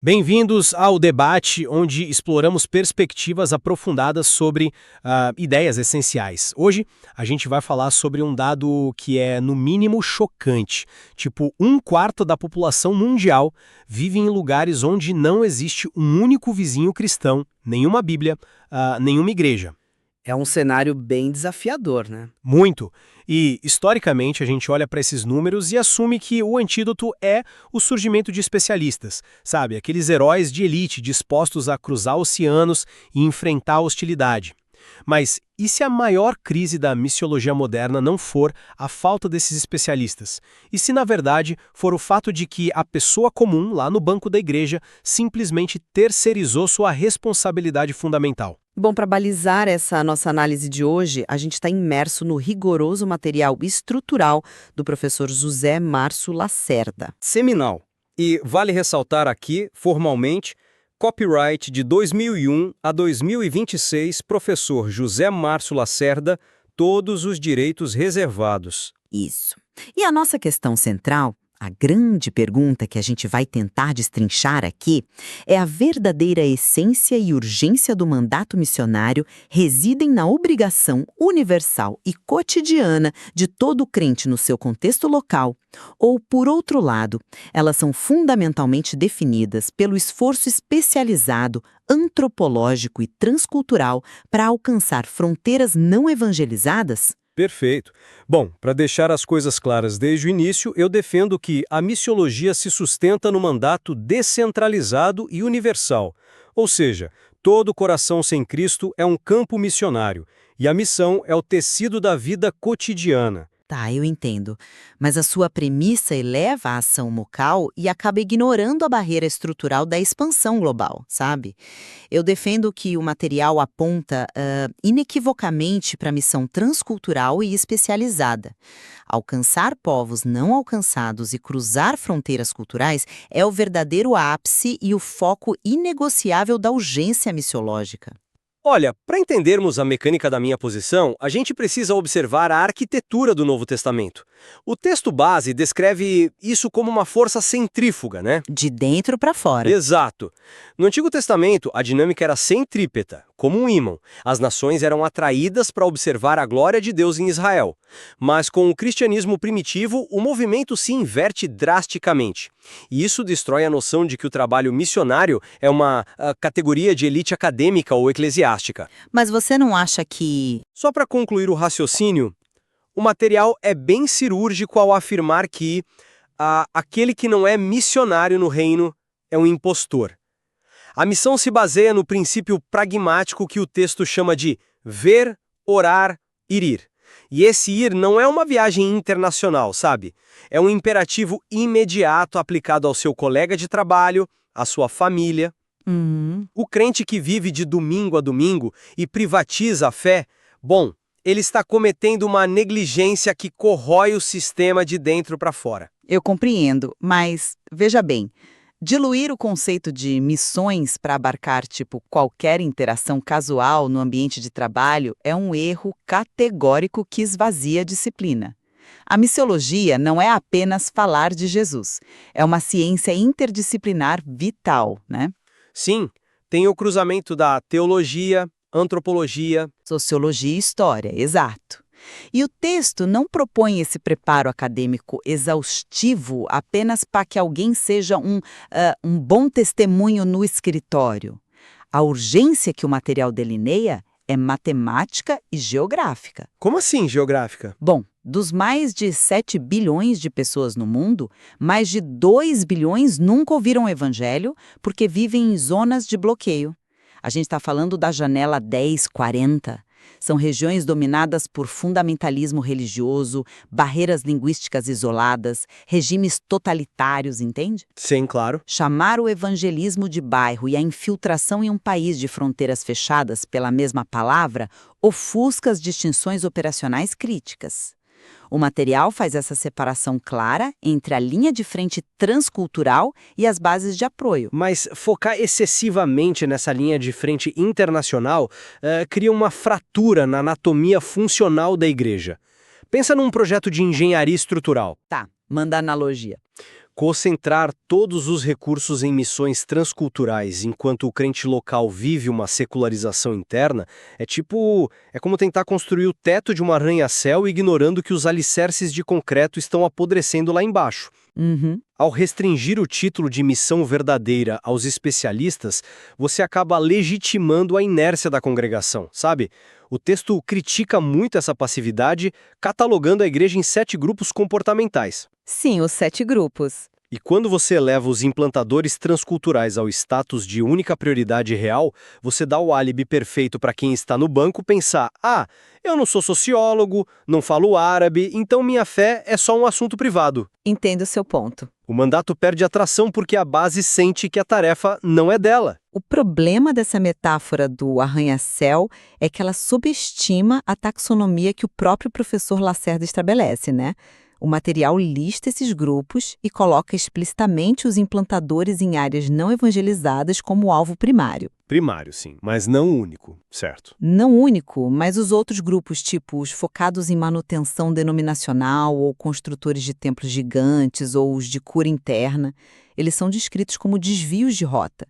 Bem-vindos ao debate onde exploramos perspectivas aprofundadas sobre ideias essenciais. Hoje, a gente vai falar sobre um dado que é, no mínimo, chocante. Tipo, 1/4 da população mundial vive em lugares onde não existe um único vizinho cristão, nenhuma Bíblia, nenhuma igreja. É um cenário bem desafiador, né? Muito. E, historicamente, a gente olha para esses números e assume que o antídoto é o surgimento de especialistas, sabe? Aqueles heróis de elite dispostos a cruzar oceanos e enfrentar a hostilidade. Mas e se a maior crise da missiologia moderna não for a falta desses especialistas? E se, na verdade, for o fato de que a pessoa comum, lá no banco da igreja, simplesmente terceirizou sua responsabilidade fundamental? Bom, para balizar essa nossa análise de hoje, a gente está imerso no rigoroso material estrutural do professor José Márcio Lacerda. Seminal. E vale ressaltar aqui, formalmente, copyright de 2001 a 2026, professor José Márcio Lacerda, todos os direitos reservados. Isso. E a nossa questão central, a grande pergunta que a gente vai tentar destrinchar aqui, é a verdadeira essência e urgência do mandato missionário residem na obrigação universal e cotidiana de todo crente no seu contexto local, ou, por outro lado, elas são fundamentalmente definidas pelo esforço especializado, antropológico e transcultural para alcançar fronteiras não evangelizadas? Perfeito. Bom, para deixar as coisas claras desde o início, eu defendo que a missiologia se sustenta no mandato descentralizado e universal. Ou seja, todo coração sem Cristo é um campo missionário, e a missão é o tecido da vida cotidiana. Tá, eu entendo. Mas a sua premissa eleva a ação local e acaba ignorando a barreira estrutural da expansão global, sabe? Eu defendo que o material aponta inequivocamente para a missão transcultural e especializada. Alcançar povos não alcançados e cruzar fronteiras culturais é o verdadeiro ápice e o foco inegociável da urgência missiológica. Olha, para entendermos a mecânica da minha posição, a gente precisa observar a arquitetura do Novo Testamento. O texto base descreve isso como uma força centrífuga, né? De dentro para fora. Exato. No Antigo Testamento, a dinâmica era centrípeta, como um ímã. As nações eram atraídas para observar a glória de Deus em Israel. Mas com o cristianismo primitivo, o movimento se inverte drasticamente. E isso destrói a noção de que o trabalho missionário é uma categoria de elite acadêmica ou eclesiástica. Mas você não acha que... Só para concluir o raciocínio, o material é bem cirúrgico ao afirmar que aquele que não é missionário no reino é um impostor. A missão se baseia no princípio pragmático que o texto chama de ver, orar, ir. E esse ir não é uma viagem internacional, sabe? É um imperativo imediato aplicado ao seu colega de trabalho, à sua família. O crente que vive de domingo a domingo e privatiza a fé, bom, ele está cometendo uma negligência que corrói o sistema de dentro para fora. Eu compreendo, mas veja bem, diluir o conceito de missões para abarcar, qualquer interação casual no ambiente de trabalho é um erro categórico que esvazia a disciplina. A missiologia não é apenas falar de Jesus, é uma ciência interdisciplinar vital, né? Sim, tem o cruzamento da teologia, antropologia, Sociologia e história, exato. E o texto não propõe esse preparo acadêmico exaustivo apenas para que alguém seja um bom testemunho no escritório. A urgência que o material delineia é matemática e geográfica. Como assim geográfica? Bom, dos mais de 7 bilhões de pessoas no mundo, mais de 2 bilhões nunca ouviram o evangelho porque vivem em zonas de bloqueio. A gente está falando da janela 10-40. São regiões dominadas por fundamentalismo religioso, barreiras linguísticas isoladas, regimes totalitários, entende? Sim, claro. Chamar o evangelismo de bairro e a infiltração em um país de fronteiras fechadas pela mesma palavra ofusca as distinções operacionais críticas. O material faz essa separação clara entre a linha de frente transcultural e as bases de apoio. Mas focar excessivamente nessa linha de frente internacional cria uma fratura na anatomia funcional da igreja. Pensa num projeto de engenharia estrutural. Tá, manda analogia. Concentrar todos os recursos em missões transculturais enquanto o crente local vive uma secularização interna é como tentar construir o teto de um arranha-céu ignorando que os alicerces de concreto estão apodrecendo lá embaixo. Uhum. Ao restringir o título de missão verdadeira aos especialistas, você acaba legitimando a inércia da congregação, sabe? O texto critica muito essa passividade, catalogando a igreja em 7 grupos comportamentais. Sim, os 7 grupos. E quando você eleva os implantadores transculturais ao status de única prioridade real, você dá o álibi perfeito para quem está no banco pensar: eu não sou sociólogo, não falo árabe, então minha fé é só um assunto privado. Entendo o seu ponto. O mandato perde atração porque a base sente que a tarefa não é dela. O problema dessa metáfora do arranha-céu é que ela subestima a taxonomia que o próprio professor Lacerda estabelece, né? O material lista esses grupos e coloca explicitamente os implantadores em áreas não evangelizadas como alvo primário. Primário, sim, mas não único, certo? Não único, mas os outros grupos, tipo os focados em manutenção denominacional ou construtores de templos gigantes ou os de cura interna, eles são descritos como desvios de rota.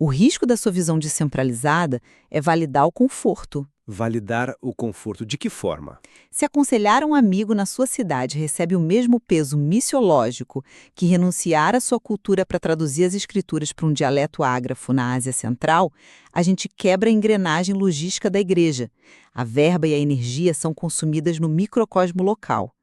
O risco da sua visão descentralizada é validar o conforto. Validar o conforto de que forma? Se aconselhar um amigo na sua cidade recebe o mesmo peso missiológico que renunciar à sua cultura para traduzir as escrituras para um dialeto ágrafo na Ásia Central, a gente quebra a engrenagem logística da igreja. A verba e a energia são consumidas no microcosmo local.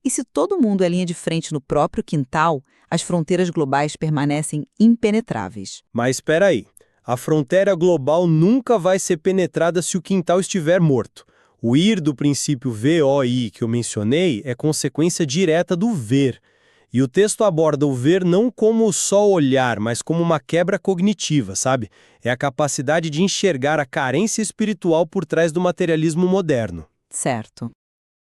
E se todo mundo é linha de frente no próprio quintal, as fronteiras globais permanecem impenetráveis. Mas espera aí. A fronteira global nunca vai ser penetrada se o quintal estiver morto. O ir do princípio VOI que eu mencionei é consequência direta do ver. E o texto aborda o ver não como só olhar, mas como uma quebra cognitiva, sabe? É a capacidade de enxergar a carência espiritual por trás do materialismo moderno. Certo.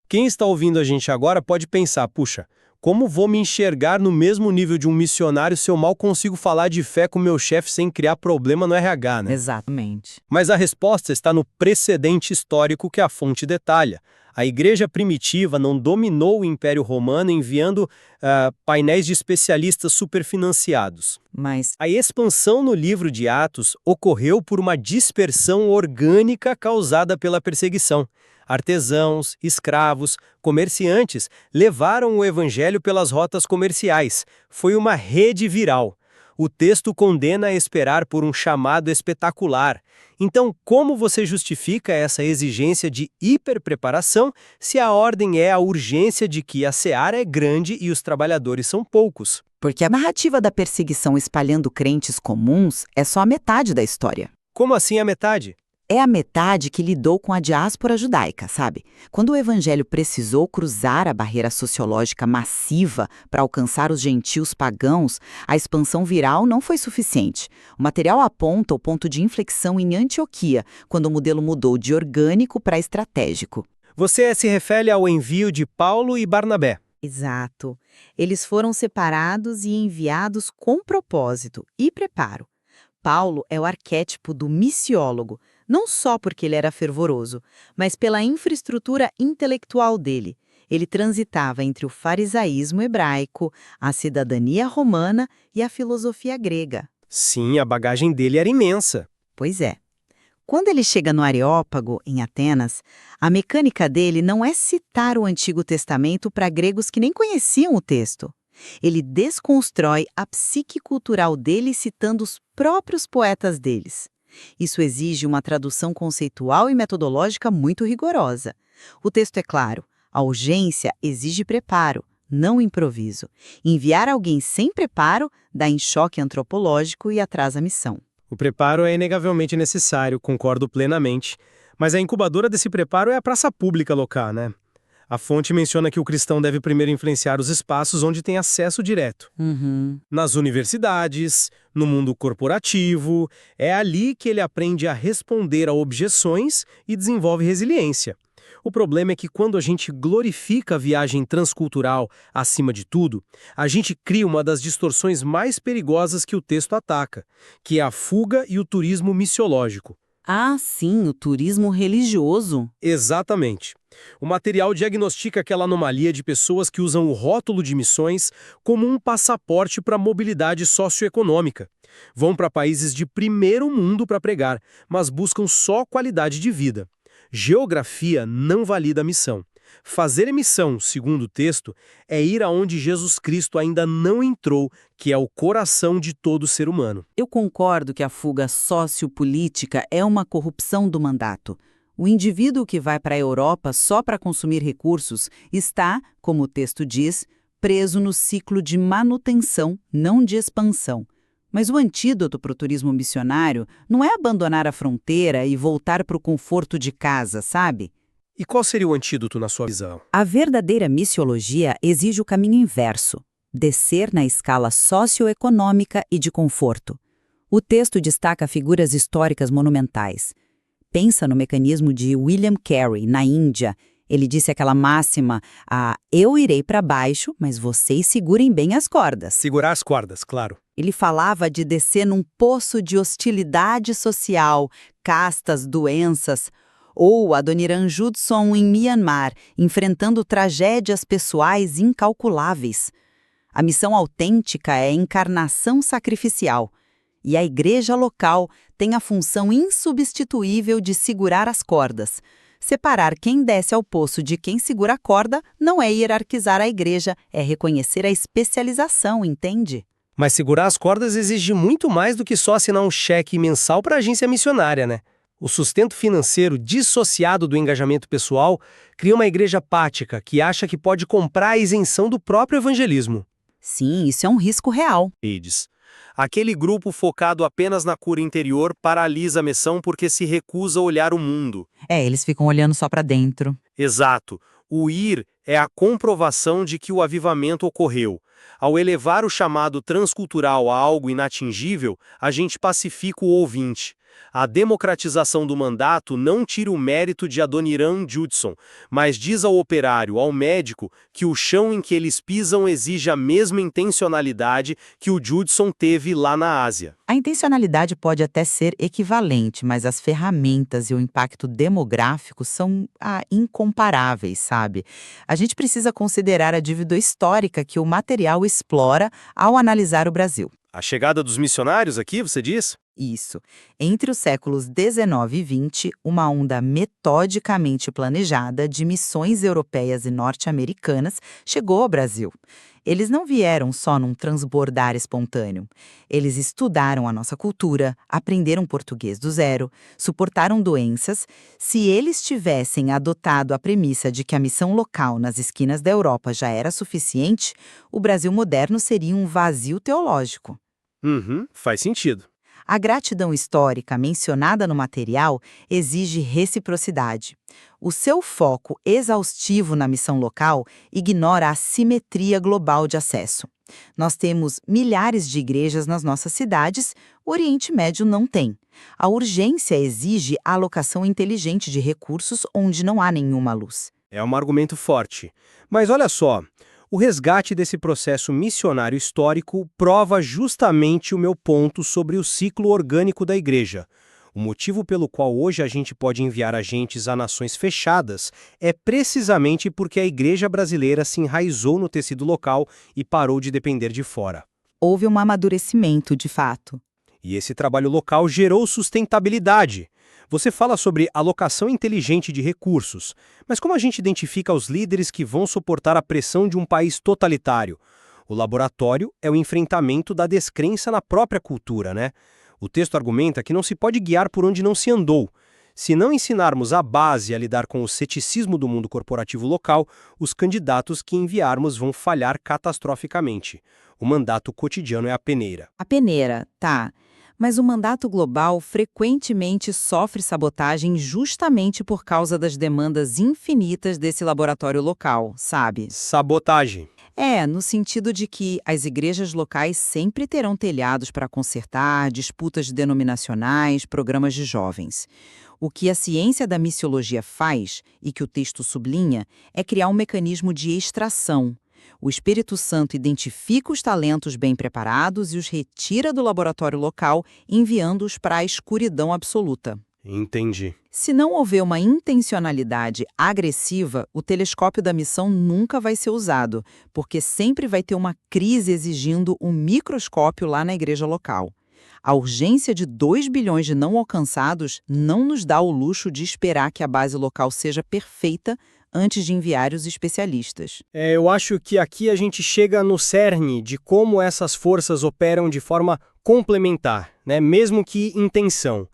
Quem está ouvindo a gente agora pode pensar, puxa, como vou me enxergar no mesmo nível de um missionário se eu mal consigo falar de fé com meu chefe sem criar problema no RH, né? Exatamente. Mas a resposta está no precedente histórico que a fonte detalha. A igreja primitiva não dominou o Império Romano enviando painéis de especialistas superfinanciados. Mas A expansão no livro de Atos ocorreu por uma dispersão orgânica causada pela perseguição. Artesãos, escravos, comerciantes levaram o evangelho pelas rotas comerciais. Foi uma rede viral. O texto condena a esperar por um chamado espetacular. Então, como você justifica essa exigência de hiperpreparação se a ordem é a urgência de que a seara é grande e os trabalhadores são poucos? porque a narrativa da perseguição espalhando crentes comuns é só a metade da história. Como assim a metade? É a metade que lidou com a diáspora judaica, sabe? Quando o evangelho precisou cruzar a barreira sociológica massiva para alcançar os gentios pagãos, a expansão viral não foi suficiente. O material aponta o ponto de inflexão em Antioquia, quando o modelo mudou de orgânico para estratégico. Você se refere ao envio de Paulo e Barnabé. Exato. Eles foram separados e enviados com propósito e preparo. Paulo é o arquétipo do missiólogo, não só porque ele era fervoroso, mas pela infraestrutura intelectual dele. Ele transitava entre o farisaísmo hebraico, a cidadania romana e a filosofia grega. Sim, a bagagem dele era imensa. Pois é. Quando ele chega no Areópago, em Atenas, a mecânica dele não é citar o Antigo Testamento para gregos que nem conheciam o texto. Ele desconstrói a psique cultural dele citando os próprios poetas deles. Isso exige uma tradução conceitual e metodológica muito rigorosa. O texto é claro, a urgência exige preparo, não improviso. Enviar alguém sem preparo dá enxoque antropológico e atrasa a missão. O preparo é inegavelmente necessário, concordo plenamente. Mas a incubadora desse preparo é a praça pública local, né? A fonte menciona que o cristão deve primeiro influenciar os espaços onde tem acesso direto. Nas universidades, no mundo corporativo, é ali que ele aprende a responder a objeções e desenvolve resiliência. O problema é que quando a gente glorifica a viagem transcultural acima de tudo, a gente cria uma das distorções mais perigosas que o texto ataca, que é a fuga e o turismo missiológico. Ah, sim, o turismo religioso. Exatamente. O material diagnostica aquela anomalia de pessoas que usam o rótulo de missões como um passaporte para a mobilidade socioeconômica. Vão para países de primeiro mundo para pregar, mas buscam só qualidade de vida. Geografia não valida a missão. Fazer missão, segundo o texto, é ir aonde Jesus Cristo ainda não entrou, que é o coração de todo ser humano. Eu concordo que a fuga sociopolítica é uma corrupção do mandato. O indivíduo que vai para a Europa só para consumir recursos está, como o texto diz, preso no ciclo de manutenção, não de expansão. Mas o antídoto para o turismo missionário não é abandonar a fronteira e voltar para o conforto de casa, sabe? E qual seria o antídoto na sua visão? A verdadeira missiologia exige o caminho inverso, descer na escala socioeconômica e de conforto. O texto destaca figuras históricas monumentais. Pensa no mecanismo de William Carey, na Índia. Ele disse aquela máxima, eu irei para baixo, mas vocês segurem bem as cordas. Segurar as cordas, claro. Ele falava de descer num poço de hostilidade social, castas, doenças. Ou Adoniran Judson em Myanmar, enfrentando tragédias pessoais incalculáveis. A missão autêntica é a encarnação sacrificial. E a igreja local tem a função insubstituível de segurar as cordas. Separar quem desce ao poço de quem segura a corda não é hierarquizar a igreja, é reconhecer a especialização, entende? Mas segurar as cordas exige muito mais do que só assinar um cheque mensal para a agência missionária, né? O sustento financeiro dissociado do engajamento pessoal cria uma igreja apática que acha que pode comprar a isenção do próprio evangelismo. Sim, isso é um risco real. Edes. Aquele grupo focado apenas na cura interior paralisa a missão porque se recusa a olhar o mundo. Eles ficam olhando só para dentro. Exato. O ir é a comprovação de que o avivamento ocorreu. Ao elevar o chamado transcultural a algo inatingível, a gente pacifica o ouvinte. A democratização do mandato não tira o mérito de Adoniran Judson, mas diz ao operário, ao médico, que o chão em que eles pisam exige a mesma intencionalidade que o Judson teve lá na Ásia. A intencionalidade pode até ser equivalente, mas as ferramentas e o impacto demográfico são incomparáveis, sabe? A gente precisa considerar a dívida histórica que o material explora ao analisar o Brasil. A chegada dos missionários aqui, você diz? Isso. Entre os séculos XIX e XX, uma onda metodicamente planejada de missões europeias e norte-americanas chegou ao Brasil. Eles não vieram só num transbordar espontâneo. Eles estudaram a nossa cultura, aprenderam português do zero, suportaram doenças. Se eles tivessem adotado a premissa de que a missão local nas esquinas da Europa já era suficiente, o Brasil moderno seria um vazio teológico. Faz sentido. A gratidão histórica mencionada no material exige reciprocidade. O seu foco exaustivo na missão local ignora a simetria global de acesso. Nós temos milhares de igrejas nas nossas cidades, o Oriente Médio não tem. A urgência exige a alocação inteligente de recursos onde não há nenhuma luz. É um argumento forte. Mas olha só, o resgate desse processo missionário histórico prova justamente o meu ponto sobre o ciclo orgânico da igreja. O motivo pelo qual hoje a gente pode enviar agentes a nações fechadas é precisamente porque a igreja brasileira se enraizou no tecido local e parou de depender de fora. Houve um amadurecimento, de fato. E esse trabalho local gerou sustentabilidade. Você fala sobre alocação inteligente de recursos, mas como a gente identifica os líderes que vão suportar a pressão de um país totalitário? O laboratório é o enfrentamento da descrença na própria cultura, né? O texto argumenta que não se pode guiar por onde não se andou. Se não ensinarmos a base a lidar com o ceticismo do mundo corporativo local, os candidatos que enviarmos vão falhar catastroficamente. O mandato cotidiano é a peneira. A peneira, tá. Mas o mandato global frequentemente sofre sabotagem justamente por causa das demandas infinitas desse laboratório local, sabe? Sabotagem. No sentido de que as igrejas locais sempre terão telhados para consertar, disputas denominacionais, programas de jovens. O que a ciência da missiologia faz, e que o texto sublinha, é criar um mecanismo de extração. O Espírito Santo identifica os talentos bem preparados e os retira do laboratório local, enviando-os para a escuridão absoluta. Entendi. Se não houver uma intencionalidade agressiva, o telescópio da missão nunca vai ser usado, porque sempre vai ter uma crise exigindo um microscópio lá na igreja local. A urgência de 2 bilhões de não alcançados não nos dá o luxo de esperar que a base local seja perfeita antes de enviar os especialistas. Eu acho que aqui a gente chega no cerne de como essas forças operam de forma complementar, né? Mesmo que em tensão.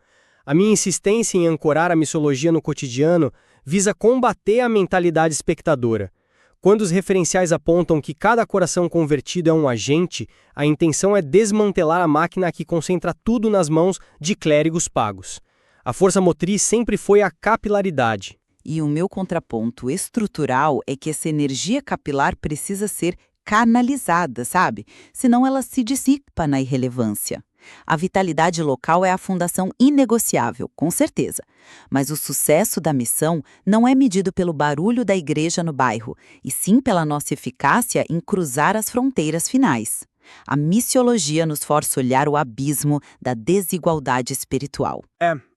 A minha insistência em ancorar a missiologia no cotidiano visa combater a mentalidade espectadora. Quando os referenciais apontam que cada coração convertido é um agente, a intenção é desmantelar a máquina que concentra tudo nas mãos de clérigos pagos. A força motriz sempre foi a capilaridade. E o meu contraponto estrutural é que essa energia capilar precisa ser canalizada, sabe? Senão ela se dissipa na irrelevância. A vitalidade local é a fundação inegociável, com certeza. Mas o sucesso da missão não é medido pelo barulho da igreja no bairro, e sim pela nossa eficácia em cruzar as fronteiras finais. A missiologia nos força a olhar o abismo da desigualdade espiritual.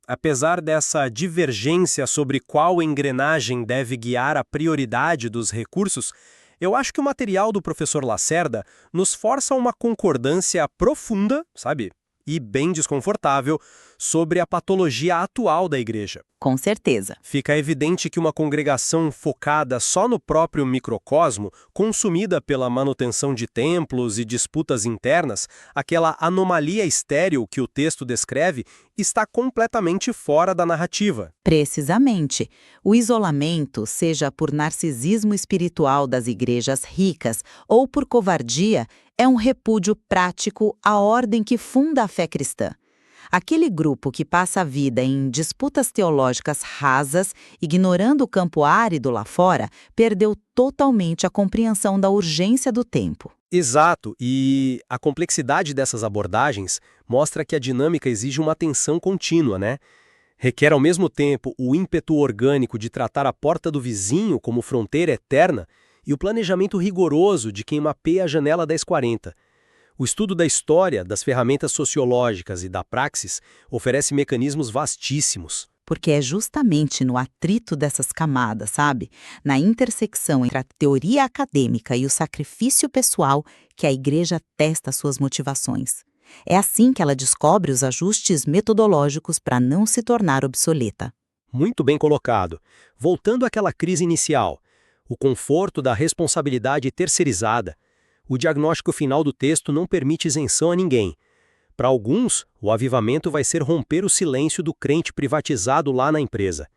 Apesar dessa divergência sobre qual engrenagem deve guiar a prioridade dos recursos, eu acho que o material do professor Lacerda nos força a uma concordância profunda, sabe? E bem desconfortável sobre a patologia atual da igreja. Com certeza. Fica evidente que uma congregação focada só no próprio microcosmo, consumida pela manutenção de templos e disputas internas, aquela anomalia estéril que o texto descreve, está completamente fora da narrativa. Precisamente. O isolamento, seja por narcisismo espiritual das igrejas ricas ou por covardia, é um repúdio prático à ordem que funda a fé cristã. Aquele grupo que passa a vida em disputas teológicas rasas, ignorando o campo árido lá fora, perdeu totalmente a compreensão da urgência do tempo. Exato, e a complexidade dessas abordagens mostra que a dinâmica exige uma atenção contínua, né? Requer ao mesmo tempo o ímpeto orgânico de tratar a porta do vizinho como fronteira eterna e o planejamento rigoroso de quem mapeia a janela 1040. O estudo da história, das ferramentas sociológicas e da praxis oferece mecanismos vastíssimos. Porque é justamente no atrito dessas camadas, sabe? Na intersecção entre a teoria acadêmica e o sacrifício pessoal que a igreja testa suas motivações. É assim que ela descobre os ajustes metodológicos para não se tornar obsoleta. Muito bem colocado. Voltando àquela crise inicial, o conforto da responsabilidade terceirizada. O diagnóstico final do texto não permite isenção a ninguém. Para alguns, o avivamento vai ser romper o silêncio do crente privatizado lá na empresa.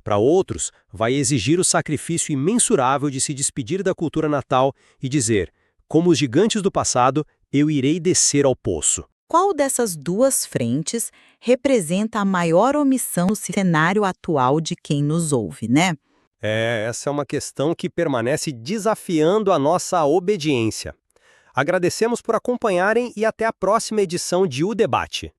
Para outros, vai exigir o sacrifício imensurável de se despedir da cultura natal e dizer, como os gigantes do passado, eu irei descer ao poço. Qual dessas duas frentes representa a maior omissão no cenário atual de quem nos ouve, né? Essa é uma questão que permanece desafiando a nossa obediência. Agradecemos por acompanharem e até a próxima edição de O Debate.